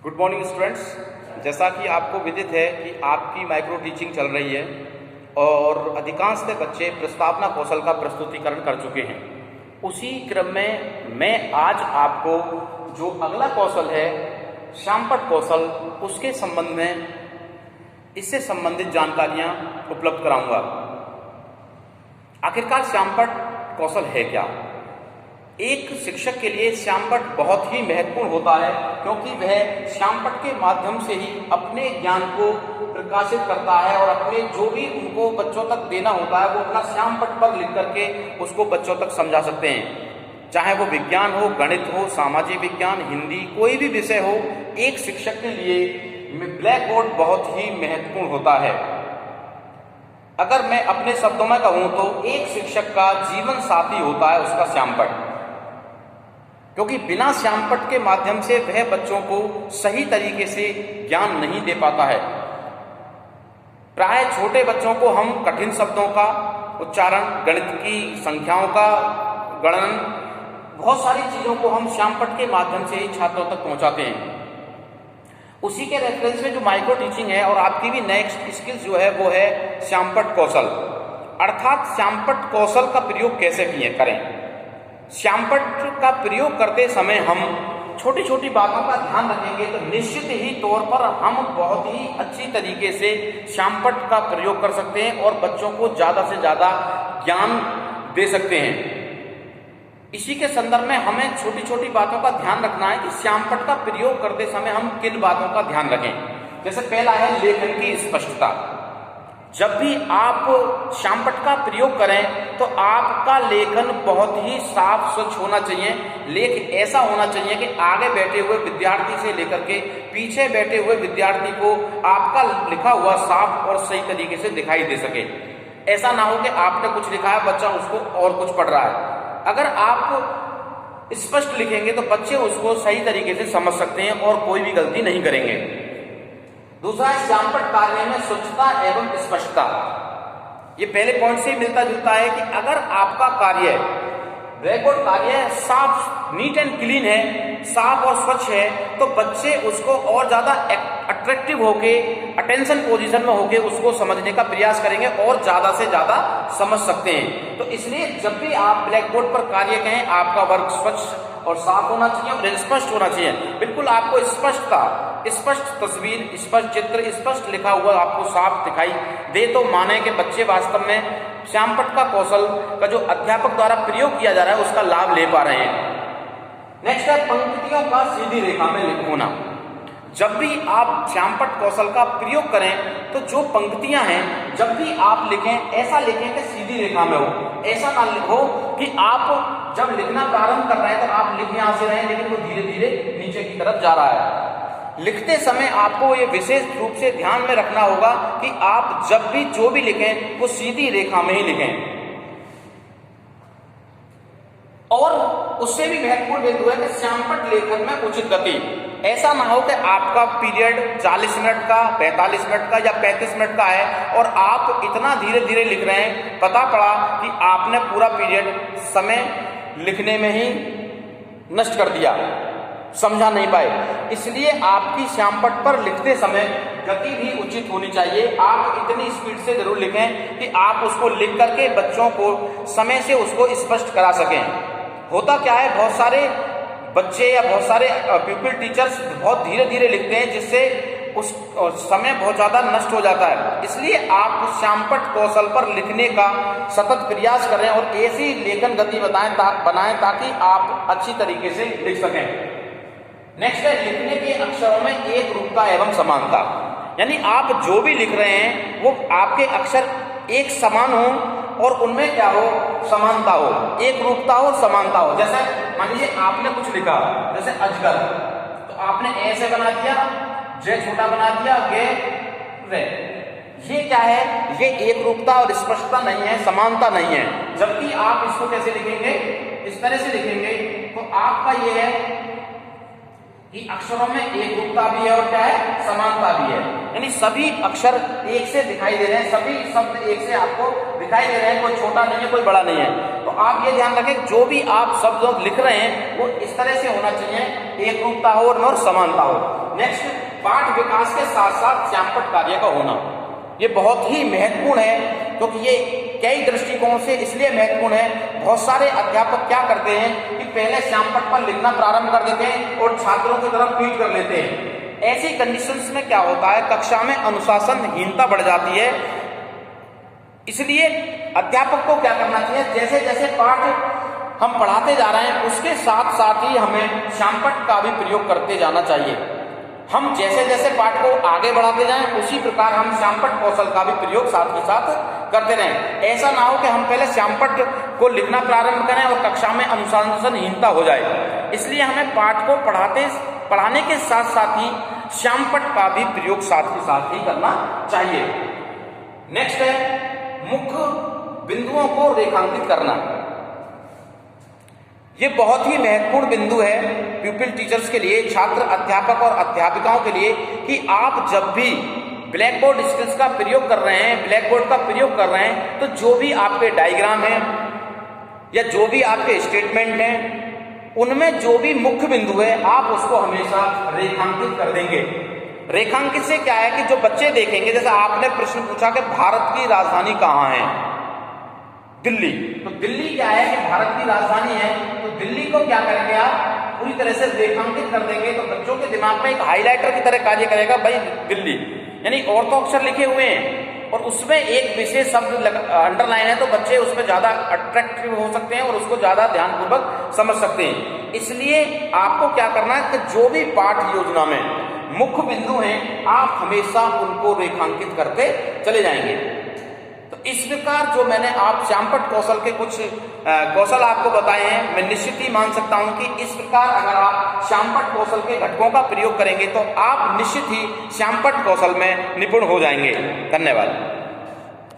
Good morning students. जैसा कि आपको विदित है कि आपकी माइक्रो टीचिंग चल रही है और अधिकांशतः बच्चे प्रस्तावना कौशल का प्रस्तुतिकरण कर चुके हैं। उसी क्रम में मैं आज आपको जो अगला कौशल है श्यामपट्ट कौशल, उसके संबंध में इससे संबंधित जानकारियां उपलब्ध कराऊंगा। आखिरकार श्यामपट्ट कौशल है क्या? एक शिक्षक के लिए श्यामपट्ट बहुत ही महत्वपूर्ण होता है, क्योंकि वह श्यामपट्ट के माध्यम से ही अपने ज्ञान को प्रकाशित करता है और अपने जो भी उनको बच्चों तक देना होता है वो अपना श्यामपट्ट पर लिख करके उसको बच्चों तक समझा सकते हैं। चाहे वो विज्ञान हो, गणित हो, सामाजिक विज्ञान, हिंदी, कोई भी विषय हो, एक शिक्षक के लिए ब्लैक बोर्ड बहुत ही महत्वपूर्ण होता है। अगर मैं अपने शब्दों में कहूं तो एक शिक्षक का जीवन साथी होता है उसका श्यामपट्ट, क्योंकि बिना श्यामपट्ट के माध्यम से वह बच्चों को सही तरीके से ज्ञान नहीं दे पाता है। प्राय छोटे बच्चों को हम कठिन शब्दों का उच्चारण, गणित की संख्याओं का गणन, बहुत सारी चीजों को हम श्यामपट्ट के माध्यम से ही छात्रों तक पहुंचाते हैं। उसी के रेफरेंस में जो माइक्रो टीचिंग है और आपकी भी नेक्स्ट स्किल्स जो है वो है श्यामपट्ट कौशल। अर्थात श्यामपट्ट कौशल का प्रयोग कैसे करें। श्यामपट्ट का प्रयोग करते समय हम छोटी छोटी बातों का ध्यान रखेंगे तो निश्चित ही तौर पर हम बहुत ही अच्छी तरीके से श्यामपट्ट का प्रयोग कर सकते हैं और बच्चों को ज्यादा से ज्यादा ज्ञान दे सकते हैं। इसी के संदर्भ में हमें छोटी छोटी बातों का ध्यान रखना है कि श्यामपट्ट का प्रयोग करते समय हम किन बातों का ध्यान रखें। जैसे पहला है लेखन की स्पष्टता। जब भी आप श्यामपट्ट का प्रयोग करें तो आपका लेखन बहुत ही साफ स्वच्छ होना चाहिए। लेख ऐसा होना चाहिए कि आगे बैठे हुए विद्यार्थी से लेकर के पीछे बैठे हुए विद्यार्थी को आपका लिखा हुआ साफ और सही तरीके से दिखाई दे सके। ऐसा ना हो कि आपने कुछ लिखा है, बच्चा उसको और कुछ पढ़ रहा है। अगर आप स्पष्ट लिखेंगे तो बच्चे उसको सही तरीके से समझ सकते हैं और कोई भी गलती नहीं करेंगे। दूसरा है श्यामपट्ट कार्य में स्वच्छता एवं स्पष्टता। ये पहले पॉइंट से ही मिलता जुलता है कि अगर आपका कार्य ब्लैकबोर्ड कार्य साफ, नीट एंड क्लीन है, साफ और स्वच्छ है, तो बच्चे उसको और ज्यादा अट्रैक्टिव होके, अटेंशन पोजीशन में होके उसको समझने का प्रयास करेंगे और ज्यादा से ज्यादा समझ सकते हैं। तो इसलिए जब भी आप ब्लैकबोर्ड पर कार्य करें, आपका वर्क स्वच्छ और साफ होना चाहिए और स्पष्ट होना चाहिए। बिल्कुल आपको स्पष्टता, स्पष्ट तस्वीर, स्पष्ट चित्र, स्पष्ट लिखा हुआ आपको साफ दिखाई दे तो माने कि बच्चे वास्तव में श्यामपट्ट का कौशल का जो अध्यापक द्वारा प्रयोग किया जा रहा है उसका लाभ ले पा रहे हैं। नेक्स्ट है पंक्तियों का सीधी रेखा में होना। जब भी आप श्यामपट्ट कौशल का प्रयोग करें तो जो पंक्तियां हैं जब भी आप लिखें, ऐसा लिखें कि सीधी रेखा में हो। ऐसा ना लिखो कि आप जब लिखना प्रारंभ कर रहे हैं तो आप लिख यहां से रहे हैं लेकिन वो धीरे धीरे नीचे की तरफ जा रहा है। लिखते समय आपको ये विशेष रूप से ध्यान में रखना होगा कि आप जब भी जो भी लिखें वो सीधी रेखा में ही लिखें। और उससे भी महत्वपूर्ण बिंदु है कि श्यामपट्ट लेखन में उचित गति। ऐसा ना हो कि आपका पीरियड 40 मिनट का, 45 मिनट का या 35 मिनट का है और आप इतना धीरे धीरे लिख रहे हैं, पता पड़ा कि आपने पूरा पीरियड समय लिखने में ही नष्ट कर दिया, समझा नहीं पाए। इसलिए आपकी श्यामपट्ट पर लिखते समय गति भी उचित होनी चाहिए। आप इतनी स्पीड से जरूर लिखें कि आप उसको लिख करके बच्चों को समय से उसको स्पष्ट करा सकें। होता क्या है, बहुत सारे बच्चे या बहुत सारे पीपल टीचर्स बहुत धीरे धीरे लिखते हैं जिससे उस समय बहुत ज्यादा नष्ट हो जाता है। इसलिए आप श्यामपट्ट कौशल पर लिखने का सतत प्रयास करें और ऐसी लेखन गति बनाएं ताकि आप अच्छी तरीके से लिख सकें। नेक्स्ट है लिखने के अक्षरों में एक रूपता एवं समानता। यानी आप जो भी लिख रहे हैं वो आपके अक्षर एक समान हो और उनमें क्या हो, समानता हो, एक रूपता हो, समानता हो। जैसे मान लीजिए आपने कुछ लिखा, जैसे अजगर, तो आपने ऐसे बना दिया, जय छोटा बना दिया, गे रे। ये क्या है, ये एक रूपता और स्पष्टता नहीं है, समानता नहीं है। जबकि आप इसको कैसे लिखेंगे, इस तरह से लिखेंगे तो आपका ये है कि अक्षरों में एक रूपता भी है और क्या है, समानता भी है। यानी सभी अक्षर एक से दिखाई दे रहे हैं, सभी शब्द एक से आपको दिखाई दे रहे हैं, कोई छोटा नहीं है, कोई बड़ा नहीं है। तो आप ये ध्यान रखें जो भी आप शब्द लिख रहे हैं वो इस तरह से होना चाहिए, एक रूपता हो और समानता हो। नेक्स्ट, पाठ विकास के साथ साथ श्यामपट्ट कार्य का होना, ये बहुत ही महत्वपूर्ण है, क्योंकि ये कई दृष्टिकोण से इसलिए महत्वपूर्ण है। बहुत सारे अध्यापक क्या करते हैं कि पहले श्यामपट्ट पर लिखना प्रारंभ कर देते हैं और छात्रों की तरफ फीड कर लेते हैं। ऐसी कंडीशंस में क्या होता है, कक्षा में अनुशासनहीनता बढ़ जाती है। इसलिए अध्यापक को क्या करना चाहिए, जैसे जैसे पाठ हम पढ़ाते जा रहे हैं उसके साथ साथ ही हमें श्यामपट्ट का भी प्रयोग करते जाना चाहिए। हम जैसे जैसे पाठ को आगे बढ़ाते जाएं उसी प्रकार हम श्यामपट्ट कौशल का भी प्रयोग साथ के साथ करते रहें। ऐसा ना हो कि हम पहले श्यामपट्ट को लिखना प्रारंभ करें और कक्षा में अनुशासनहीनता हो जाए। इसलिए हमें पाठ को पढ़ाने के साथ साथ ही श्यामपट्ट का भी प्रयोग साथ के साथ ही करना चाहिए। नेक्स्ट है मुख्य बिंदुओं को रेखांकित करना। ये बहुत ही महत्वपूर्ण बिंदु है प्यूपिल टीचर्स के लिए, छात्र, अध्यापक और अध्यापिकाओं के लिए, कि आप जब भी ब्लैक बोर्ड स्किल्स का प्रयोग कर रहे हैं, ब्लैक बोर्ड का प्रयोग कर रहे हैं, तो जो भी आपके डायग्राम हैं या जो भी आपके स्टेटमेंट हैं उनमें जो भी मुख्य बिंदु है आप उसको हमेशा रेखांकित कर देंगे। रेखांकित से क्या है कि जो बच्चे देखेंगे, जैसे आपने प्रश्न पूछा कि भारत की राजधानी कहाँ है, दिल्ली, तो दिल्ली क्या है कि भारत की राजधानी है, तो दिल्ली को क्या करेंगे आप पूरी तरह से रेखांकित कर देंगे, तो बच्चों के दिमाग में एक हाईलाइटर की तरह कार्य करेगा, भाई दिल्ली, यानी और तो अक्षर लिखे हुए हैं और उसमें एक विशेष शब्द अंडरलाइन है, तो बच्चे उसमें ज्यादा अट्रैक्टिव हो सकते हैं और उसको ज्यादा ध्यानपूर्वक समझ सकते हैं। इसलिए आपको क्या करना है कि जो भी पाठ योजना में मुख्य बिंदु हैं आप हमेशा उनको रेखांकित करते चले जाएंगे। तो इस प्रकार जो मैंने आप श्यामपट्ट कौशल के कुछ कौशल आपको बताए हैं, मैं निश्चित ही मान सकता हूं कि इस प्रकार अगर आप श्यामपट्ट कौशल के घटकों का प्रयोग करेंगे तो आप निश्चित ही श्यामपट्ट कौशल में निपुण हो जाएंगे। धन्यवाद।